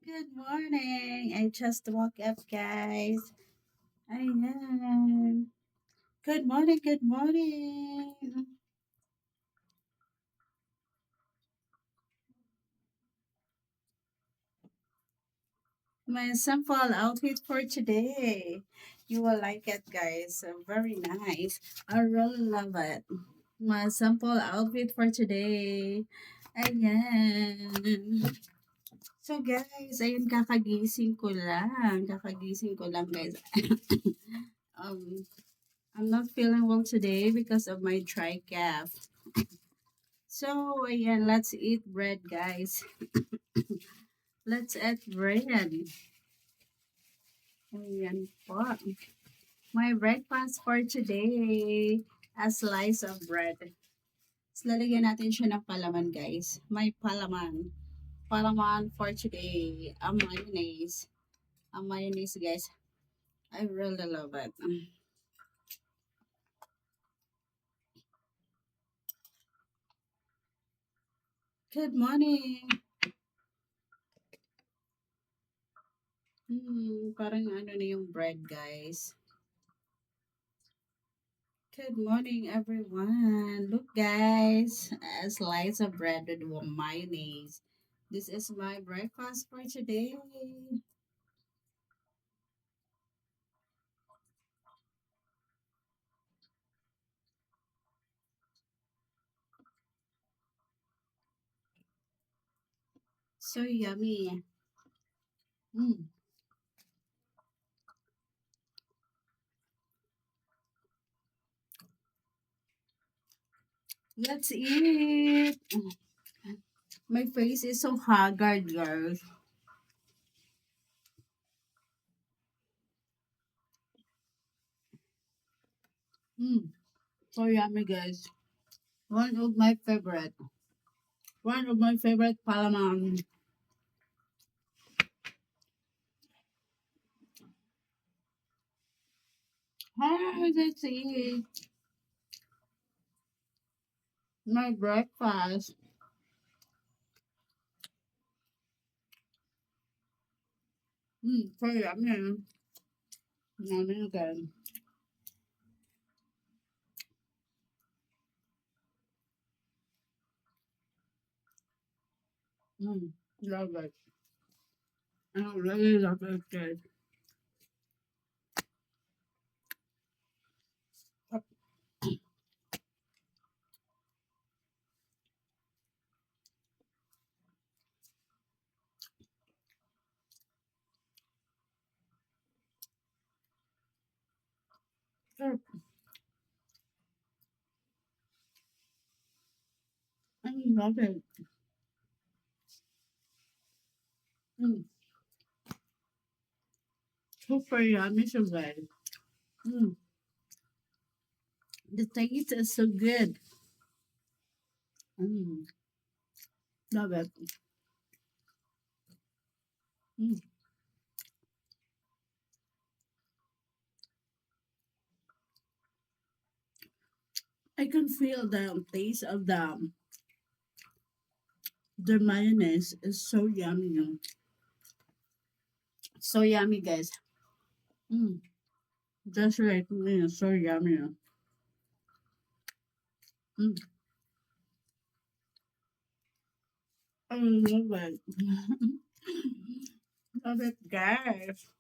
Good morning. I just woke up, guys. Ayan. Good morning, good morning. My simple outfit for today. You will like it, guys. Very nice. I really love it. My simple outfit for today. Ayan. So, guys, ayun, kakagising ko lang. Kakagising ko lang, guys. um, I'm not feeling well today because of my dry cough. So, ayan, let's eat bread, guys. Let's eat bread. Ayan po. My breakfast for today, a slice of bread. Tapos lalagyan natin siya ng palaman, guys. May palaman. Palaman for today, a mayonnaise. A mayonnaise, guys. I really love it. Good morning. Parang ano na yung bread, guys. Good morning, everyone. Look, guys, a slice of bread with mayonnaise. This is my breakfast for today. So yummy. Mm. Let's eat. My face is so haggard, guys. Mm. So yummy, guys. One of my favorite. One of my favorite palaman. Hi, let's eat my breakfast. So yummy. Yummy again. Love it. I really love it, guys. I love it. Mm, Super yummy, so good. Mm, the taste is so good. Mm, love it. Mm, I can feel the taste of the mayonnaise is so yummy. So yummy, guys. Mm, just like me, so yummy. Mm, I love it. Love it, guys.